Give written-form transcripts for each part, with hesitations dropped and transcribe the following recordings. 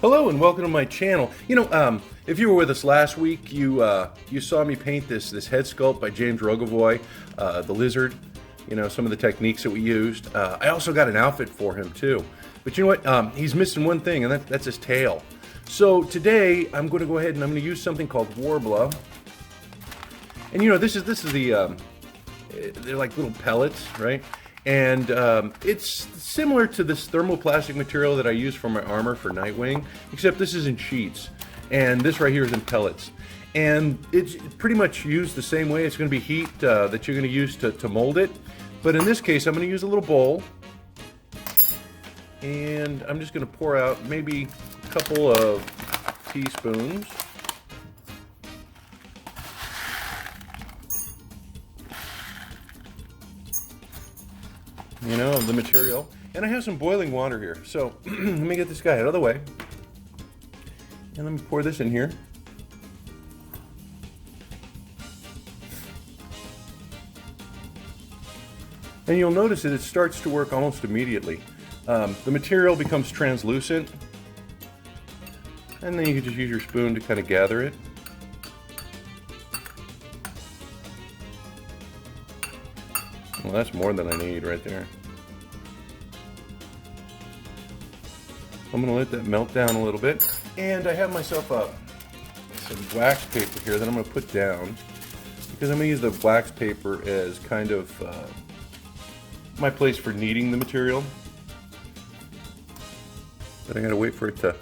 Hello and welcome to my channel. If you were with us last week, you saw me paint this head sculpt by James Rogovoy, the lizard. Some of the techniques that we used. I also got an outfit for him too. But you know what? He's missing one thing, and that's his tail. So today I'm going to go ahead and I'm going to use something called Worbla. And this is the they're like little pellets, right? And it's similar to this thermoplastic material that I use for my armor for Nightwing, except this is in sheets, and this right here is in pellets. And it's pretty much used the same way. It's going to be heat that you're going to use to mold it. But in this case, I'm going to use a little bowl, and I'm just going to pour out maybe a couple of teaspoons. Of the material. And I have some boiling water here. So let me get this guy out of the way. And let me pour this in here. And you'll notice that it starts to work almost immediately. The material becomes translucent. And then you can just use your spoon to kind of gather it. Well, that's more than I need right there. I'm going to let that melt down a little bit. And I have myself some wax paper here that I'm going to put down, because I'm going to use the wax paper as kind of my place for kneading the material. But I got to wait for it to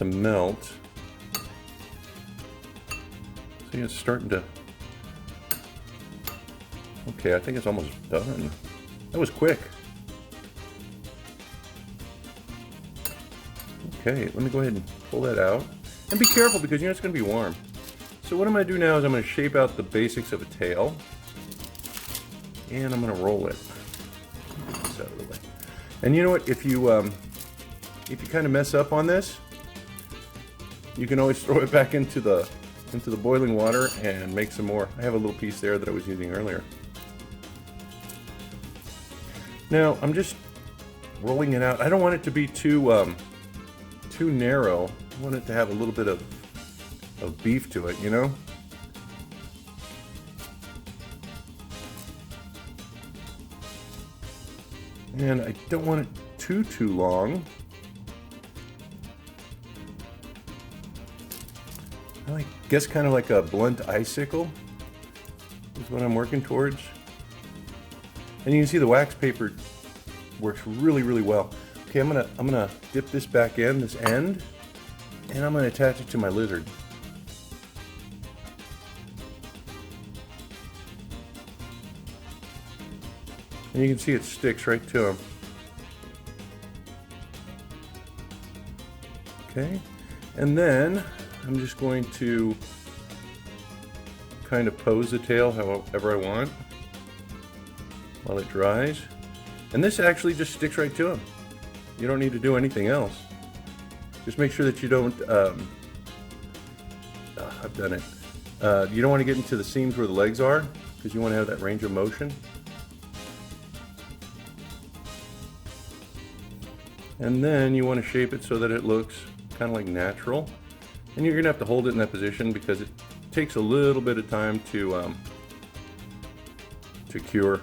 melt. See, it's starting to... Okay, I think it's almost done. That was quick. Okay, let me go ahead and pull that out. And be careful, because it's going to be warm. So what I'm going to do now is I'm going to shape out the basics of a tail. And I'm going to roll it. Get this out of the way. And you know what? If you kind of mess up on this, you can always throw it back into the boiling water and make some more. I have a little piece there that I was using earlier. Now I'm just rolling it out. I don't want it to be too narrow. I want it to have a little bit of beef to it, And I don't want it too long. I guess kind of like a blunt icicle is what I'm working towards. And you can see the wax paper works really well. Okay, I'm gonna dip this back in, this end, and I'm gonna attach it to my lizard. And you can see it sticks right to him. Okay, and then I'm just going to kind of pose the tail however I want while it dries. And this actually just sticks right to him. You don't need to do anything else. Just make sure that you don't, I've done it. You don't want to get into the seams where the legs are, because you want to have that range of motion. And then you want to shape it so that it looks kind of like natural. And you're going to have to hold it in that position, because it takes a little bit of time to cure.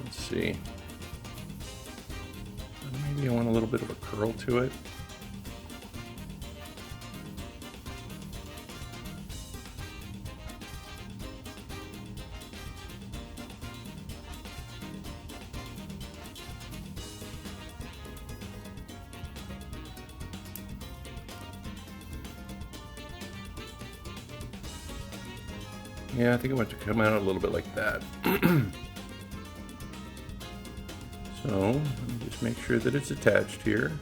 Let's see. Maybe I want a little bit of a curl to it. Yeah, I think I want it to come out a little bit like that. So, let me just make sure that it's attached here.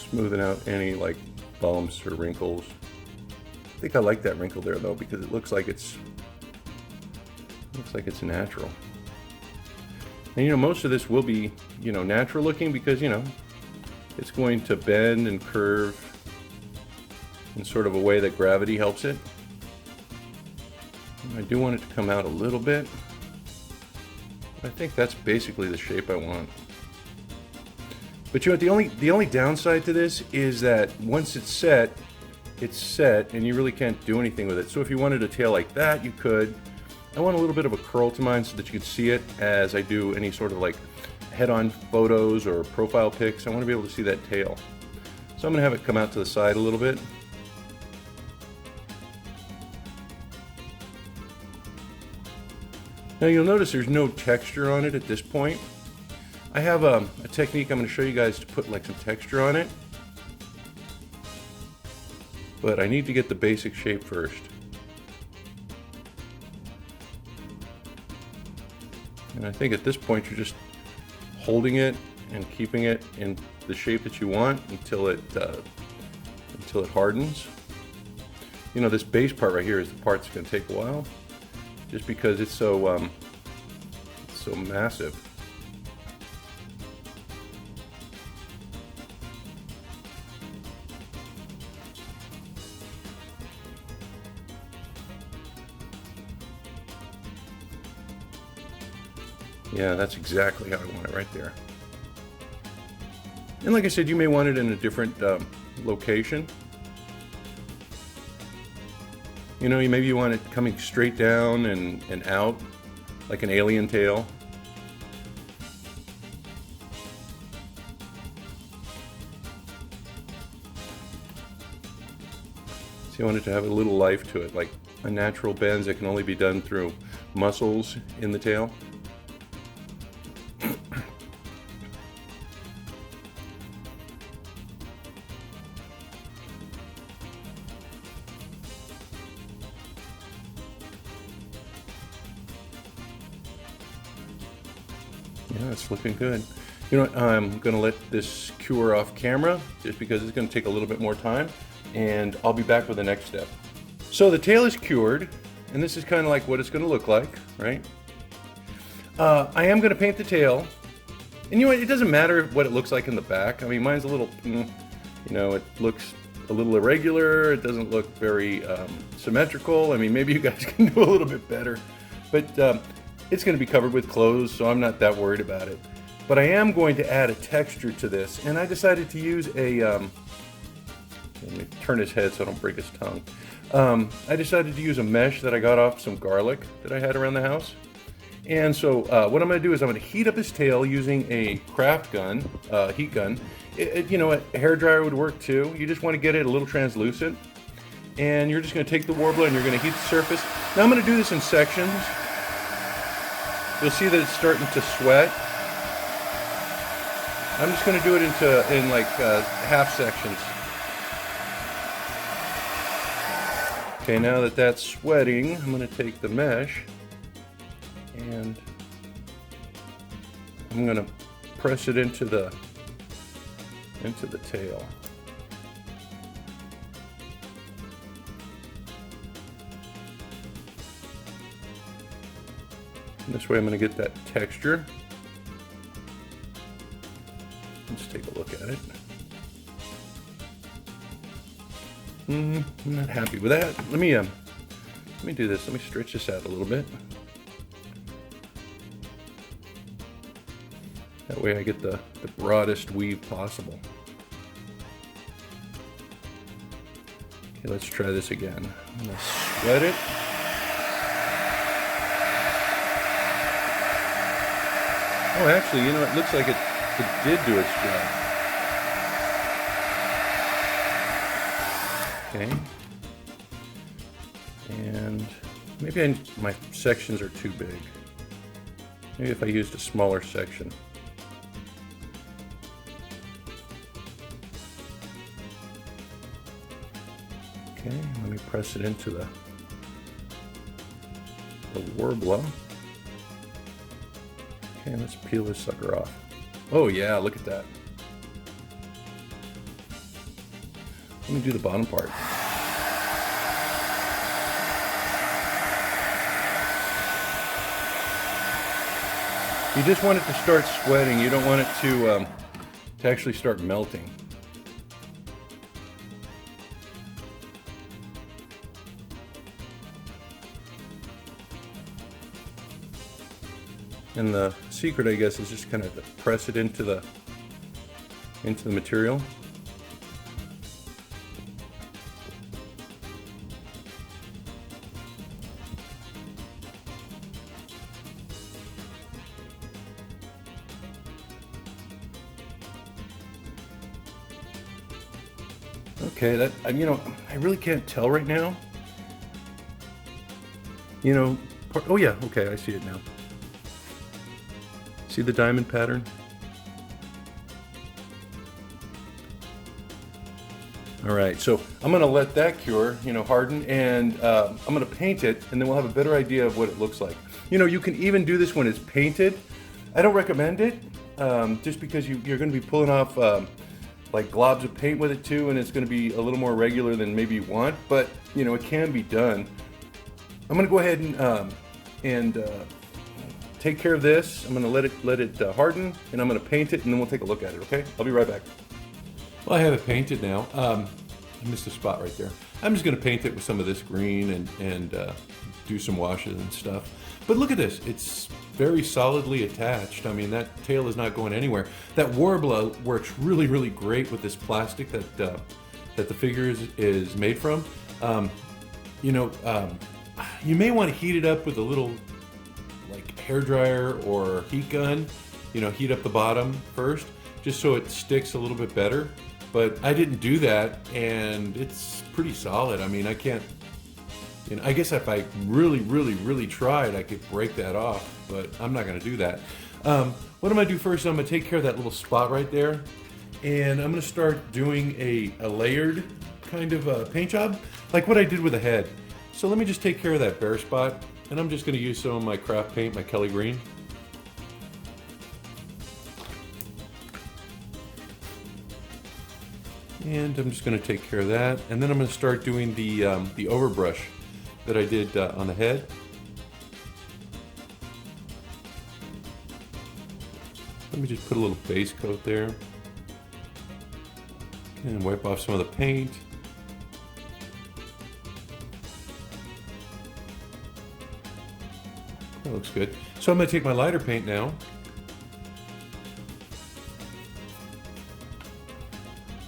Smoothing out any bumps or wrinkles. I think I like that wrinkle there though, because it looks like it's natural. And you know, most of this will be, you know, natural looking because, you know, it's going to bend and curve in sort of a way that gravity helps it. And I do want it to come out a little bit. I think that's basically the shape I want. But you know, the only downside to this is that once it's set, and you really can't do anything with it. So if you wanted a tail like that, you could. I want a little bit of a curl to mine so that you could see it as I do any sort of like head-on photos or profile pics. I want to be able to see that tail. So I'm going to have it come out to the side a little bit. Now you'll notice there's no texture on it at this point. I have a technique I'm going to show you guys to put like some texture on it. But I need to get the basic shape first. And I think at this point you're just holding it and keeping it in the shape that you want until it hardens. You know, this base part right here is the part that's going to take a while, just because it's so massive. Yeah, that's exactly how I want it right there. And like I said, you may want it in a different location. You know, maybe you want it coming straight down and out, like an alien tail. So you want it to have a little life to it, like a natural bends that can only be done through muscles in the tail. Yeah, it's looking good. You know what, I'm going to let this cure off camera just because it's going to take a little bit more time, and I'll be back with the next step. So the tail is cured, and this is kind of like what it's going to look like, right? I am going to paint the tail, and you know what, it doesn't matter what it looks like in the back. I mean, mine's a little, you know, it looks a little irregular, it doesn't look very symmetrical. I mean, maybe you guys can do a little bit better, but it's going to be covered with clothes, so I'm not that worried about it. But I am going to add a texture to this, and I decided to use a, let me turn his head so I don't break his tongue. I decided to use a mesh that I got off some garlic that I had around the house. And so what I'm going to do is I'm going to heat up his tail using a craft gun, heat gun. You know, a hairdryer would work too. You just want to get it a little translucent. And you're just going to take the Worbla and you're going to heat the surface. Now I'm going to do this in sections. You'll see that it's starting to sweat. I'm just going to do it in like half sections. Okay, now that that's sweating, I'm going to take the mesh and I'm going to press it into the tail. This way I'm going to get that texture. Let's take a look at it. I'm not happy with that. Let me do this. Let me stretch this out a little bit. That way I get the broadest weave possible. Okay, let's try this again. I'm going to sweat it. Oh, actually, you know, it looks like it did do its job. Okay. And maybe my sections are too big. Maybe if I used a smaller section. Okay, let me press it into the Worbla. Okay, let's peel this sucker off. Oh yeah, look at that. Let me do the bottom part. You just want it to start sweating. You don't want it to actually start melting. And the secret, I guess, is just kind of to press it into the material. Okay, that, you know, I really can't tell right now. You know, oh yeah, okay, I see it now. See the diamond pattern? All right, so I'm gonna let that cure, you know, harden, and I'm gonna paint it, and then we'll have a better idea of what it looks like. You know, you can even do this when it's painted. I don't recommend it, just because you're gonna be pulling off like globs of paint with it too, and it's gonna be a little more regular than maybe you want, but you know, it can be done. I'm gonna go ahead and take care of this. I'm gonna let it harden, and I'm gonna paint it, and then we'll take a look at it, okay? I'll be right back. Well, I have it painted now. I missed a spot right there. I'm just gonna paint it with some of this green and do some washes and stuff. But look at this, it's very solidly attached. I mean, that tail is not going anywhere. That Worbla works really, really great with this plastic that the figure is made from. You know, you may want to heat it up with a little like hair dryer or heat gun. You know, heat up the bottom first, just so it sticks a little bit better. But I didn't do that, and it's pretty solid. I mean, I can't, you know, I guess if I really tried, I could break that off, but I'm not gonna do that. What I'm gonna do first, I'm gonna take care of that little spot right there, and I'm gonna start doing a layered kind of paint job, like what I did with the head. So let me just take care of that bare spot, and I'm just gonna use some of my craft paint, my Kelly Green. And I'm just gonna take care of that, and then I'm gonna start doing the overbrush that I did on the head. Let me just put a little base coat there and wipe off some of the paint. That looks good. So I'm going to take my lighter paint now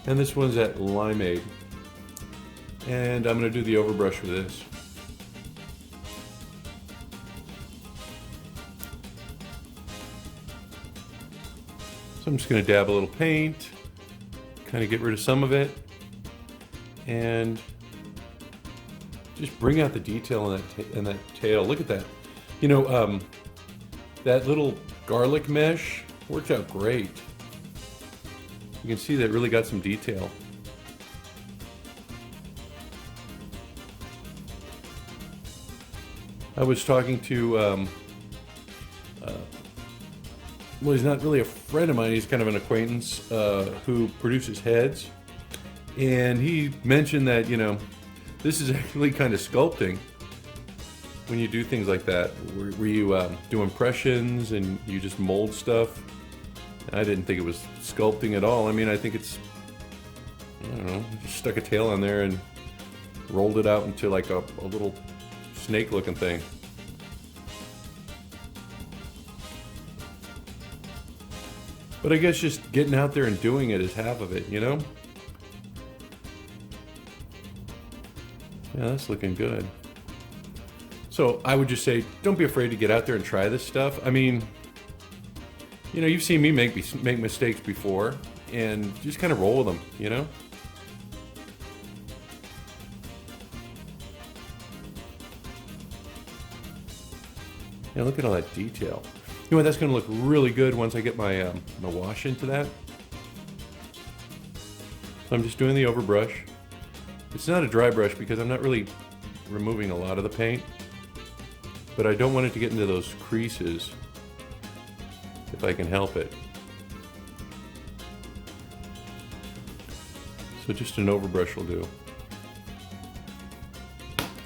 and this one's at Limeade, and I'm going to do the overbrush with this. So I'm just going to dab a little paint, kind of get rid of some of it, and just bring out the detail in that tail. Look at that. You know, that little garlic mesh worked out great. You can see that it really got some detail. I was talking to well, he's not really a friend of mine, he's kind of an acquaintance who produces heads. And he mentioned that, you know, this is actually kind of sculpting when you do things like that, where you do impressions and you just mold stuff. And I didn't think it was sculpting at all. I mean, I think it's, I don't know, just stuck a tail on there and rolled it out into like a little snake looking thing. But I guess just getting out there and doing it is half of it, you know? Yeah, that's looking good. So I would just say, don't be afraid to get out there and try this stuff. I mean, you know, you've seen me make mistakes before, and just kind of roll with them, you know? Yeah, look at all that detail. You know what, that's going to look really good once I get my my wash into that. So I'm just doing the overbrush. It's not a dry brush because I'm not really removing a lot of the paint, but I don't want it to get into those creases if I can help it. So just an overbrush will do.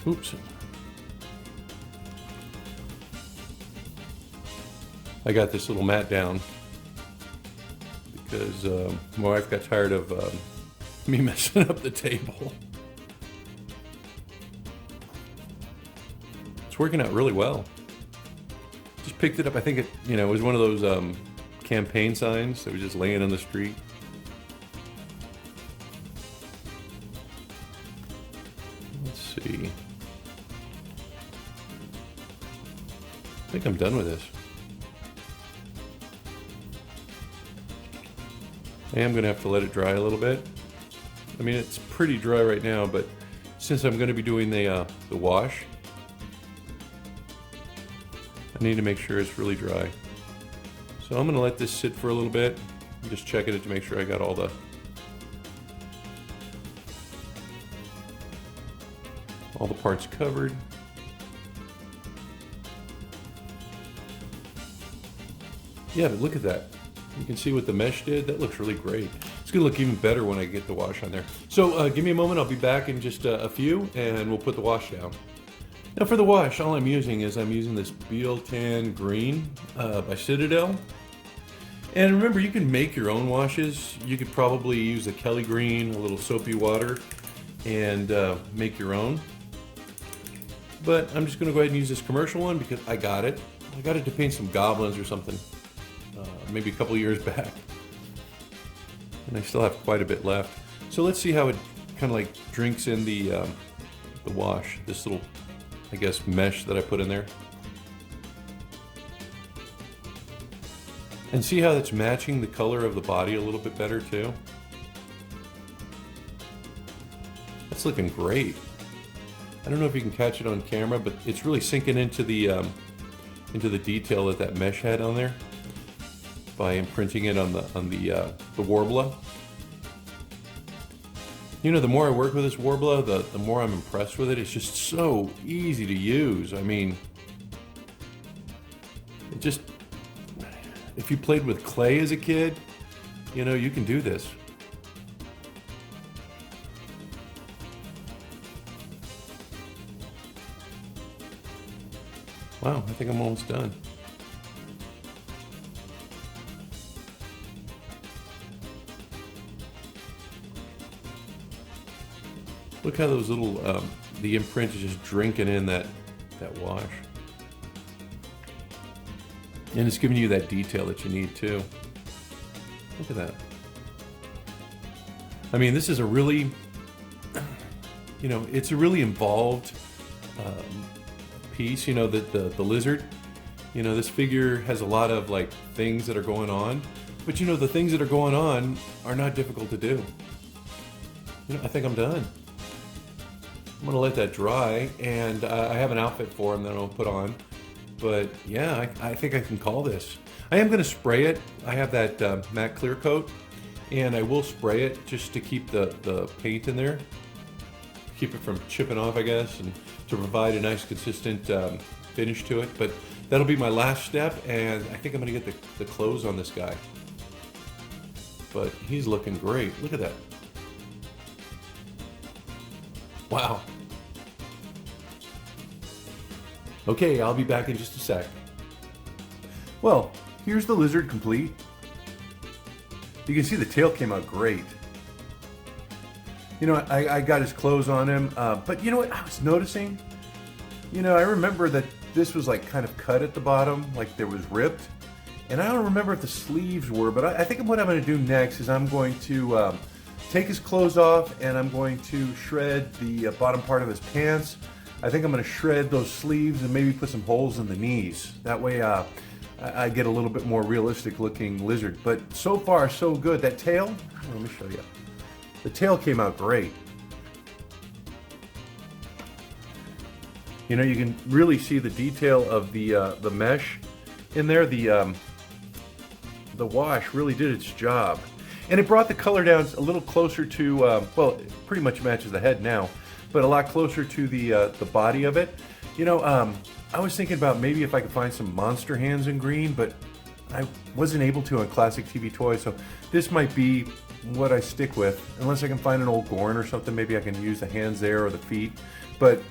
Oops. I got this little mat down because my wife got tired of me messing up the table. It's working out really well. Just picked it up. I think it was one of those campaign signs that was just laying on the street. Let's see. I think I'm done with this. I am going to have to let it dry a little bit. I mean, it's pretty dry right now, but since I'm going to be doing the wash, I need to make sure it's really dry. So I'm going to let this sit for a little bit. I'm just checking it to make sure I got all the parts covered. Yeah, but look at that. You can see what the mesh did. That looks really great. It's going to look even better when I get the wash on there. So give me a moment. I'll be back in just a few, and we'll put the wash down. Now for the wash, all I'm using this Beal Tan Green by Citadel. And remember, you can make your own washes. You could probably use a Kelly Green, a little soapy water, and make your own. But I'm just going to go ahead and use this commercial one because I got it. I got it to paint some goblins or something. Maybe a couple years back, and I still have quite a bit left. So let's see how it kind of like drinks in the wash. This little, I guess, mesh that I put in there, and see how that's matching the color of the body a little bit better too. That's looking great. I don't know if you can catch it on camera, but it's really sinking into the detail that mesh had on there, by imprinting it on the Worbla. You know, the more I work with this Worbla, the more I'm impressed with it. It's just so easy to use. I mean, it just, if you played with clay as a kid, you know, you can do this. Wow, I think I'm almost done. Look how those little, the imprint is just drinking in that wash. And it's giving you that detail that you need too. Look at that. I mean, this is a really, it's a really involved piece, the lizard. This figure has a lot of like things that are going on, but the things that are going on are not difficult to do. I think I'm done. I'm gonna let that dry, and I have an outfit for him that I'll put on. But yeah, I think I can call this. I am gonna spray it. I have that matte clear coat, and I will spray it just to keep the paint in there, keep it from chipping off, I guess, and to provide a nice consistent finish to it. But that'll be my last step, and I think I'm gonna get the clothes on this guy. But he's looking great. Look at that. Wow. Okay, I'll be back in just a sec. Well, here's the lizard complete. You can see the tail came out great. I got his clothes on him, but you know what I was noticing? I remember that this was like kind of cut at the bottom, like there was ripped. And I don't remember if the sleeves were, but I think what I'm going to do next is I'm going to take his clothes off, and I'm going to shred the bottom part of his pants. I think I'm going to shred those sleeves and maybe put some holes in the knees. That way I get a little bit more realistic looking lizard. But so far so good. That tail, let me show you. The tail came out great. You can really see the detail of the mesh in there. The wash really did its job. And it brought the color down a little closer to, well, it pretty much matches the head now, but a lot closer to the body of it. I was thinking about maybe if I could find some monster hands in green, but I wasn't able to on Classic TV Toys, so this might be what I stick with. Unless I can find an old Gorn or something, maybe I can use the hands there or the feet. But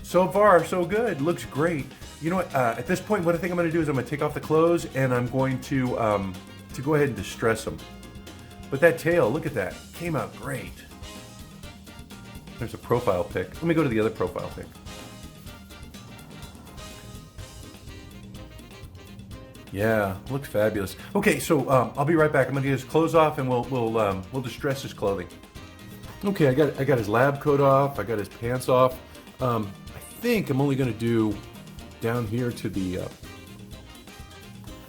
so far, so good. Looks great. You know what? At this point, what I think I'm going to do is I'm going to take off the clothes and I'm going to go ahead and distress them. But that tail, look at that, came out great. There's a profile pic. Let me go to the other profile pic. Yeah, looks fabulous. Okay, so I'll be right back. I'm gonna get his clothes off and we'll distress his clothing. Okay, I got his lab coat off. I got his pants off. I think I'm only gonna do down here to the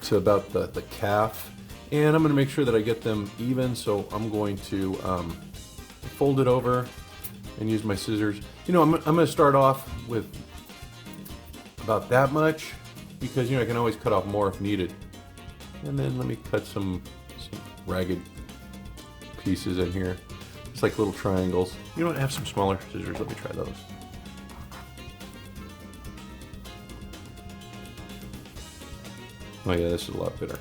to about the calf, and I'm gonna make sure that I get them even. So I'm going to fold it over and use my scissors. You know, I'm gonna start off with about that much, because, you know, I can always cut off more if needed. And then let me cut some ragged pieces in here. It's like little triangles. You know what, I have some smaller scissors, let me try those. Oh yeah, this is a lot better.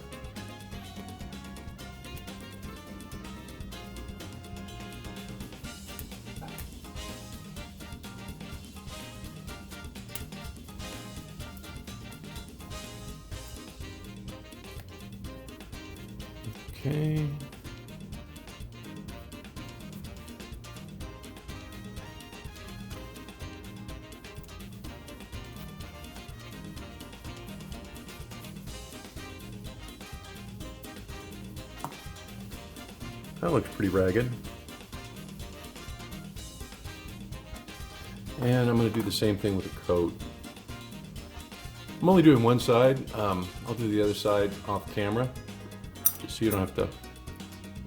Okay. That looks pretty ragged. And I'm going to do the same thing with the coat. I'm only doing one side. I'll do the other side off camera, just so you don't have to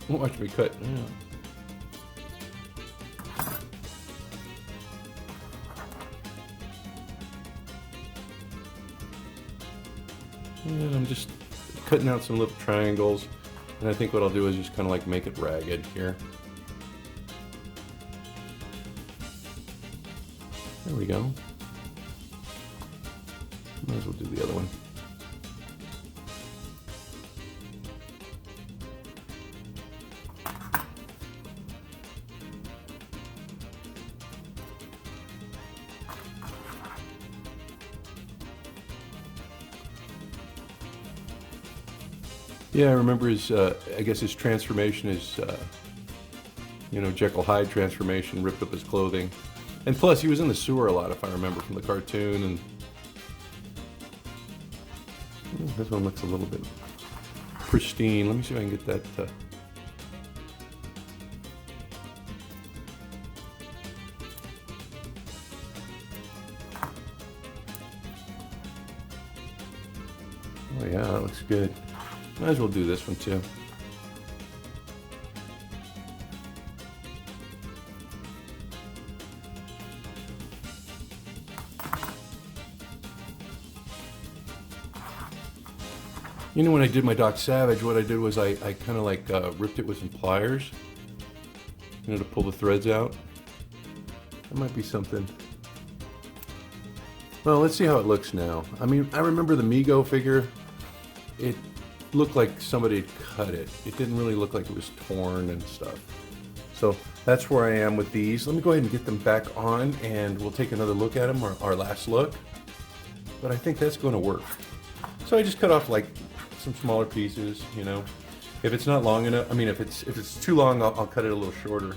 watch me cut. Yeah. And I'm just cutting out some little triangles, and I think what I'll do is just kind of like make it ragged here. There we go. Might as well do the other one. Yeah, I remember his, I guess his transformation is, you know, Jekyll Hyde transformation, ripped up his clothing. And plus, he was in the sewer a lot, if I remember from the cartoon. And this one looks a little bit pristine. Let me see if I can get that. Oh yeah, that looks good. Might as well do this one too. You know, when I did my Doc Savage, what I did was I kind of like ripped it with some pliers, you know, to pull the threads out. That might be something. Well, let's see how it looks now. I mean, I remember the Mego figure. It looked like somebody had cut it. It didn't really look like it was torn and stuff. So that's where I am with these. Let me go ahead and get them back on, and we'll take another look at them, our last look. But I think that's going to work. So I just cut off like some smaller pieces, you know. If it's not long enough, I mean, if it's too long, I'll cut it a little shorter.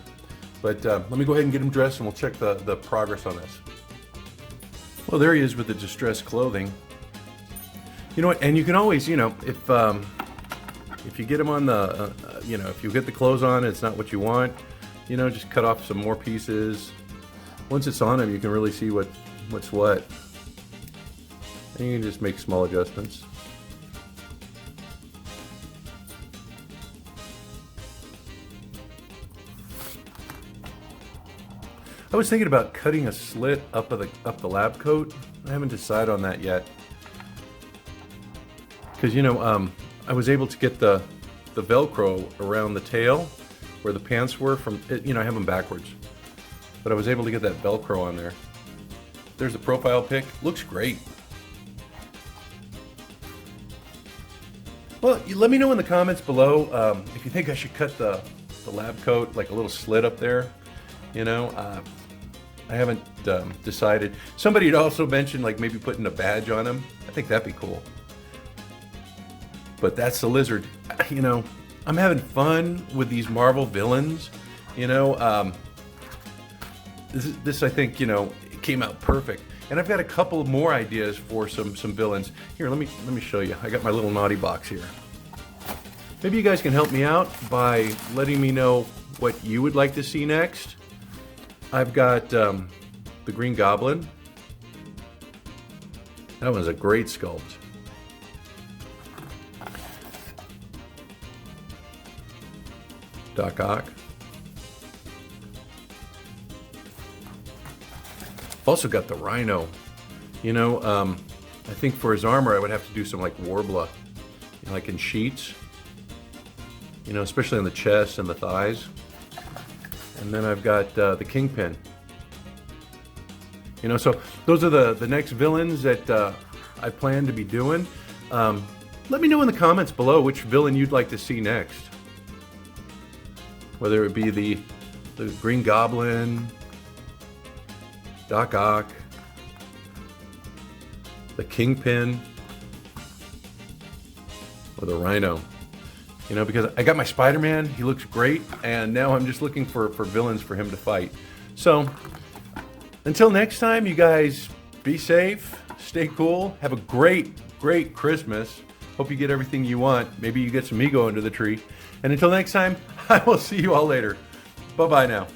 But let me go ahead and get him dressed, and we'll check the progress on this. Well, there he is with the distressed clothing. You know what? And you can always, you know, if you get him on the, you know, if you get the clothes on, it's not what you want, you know, just cut off some more pieces. Once it's on him, you can really see what's what. And you can just make small adjustments. I was thinking about cutting a slit up the lab coat. I haven't decided on that yet. Because, you know, I was able to get the Velcro around the tail where the pants were from, you know, I have them backwards. But I was able to get that Velcro on there. There's the profile pic. Looks great. Well, let me know in the comments below if you think I should cut the lab coat, like a little slit up there. You know, I haven't decided. Somebody had also mentioned like maybe putting a badge on him. I think that'd be cool. But that's the lizard. You know, I'm having fun with these Marvel villains. You know, this I think, you know, it came out perfect. And I've got a couple more ideas for some villains. Here, let me show you. I got my little naughty box here. Maybe you guys can help me out by letting me know what you would like to see next. I've got the Green Goblin. That one's a great sculpt. Doc Ock. I've also got the Rhino. You know, I think for his armor I would have to do some like Worbla, you know, like in sheets. You know, especially on the chest and the thighs. And then I've got the Kingpin. You know, so those are the next villains that I plan to be doing. Let me know in the comments below which villain you'd like to see next. Whether it be the Green Goblin, Doc Ock, the Kingpin, or the Rhino. You know, because I got my Spider-Man, he looks great, and now I'm just looking for villains for him to fight. So, until next time, you guys be safe, stay cool, have a great Christmas. Hope you get everything you want. Maybe you get some Mego under the tree. And until next time, I will see you all later. Bye-bye now.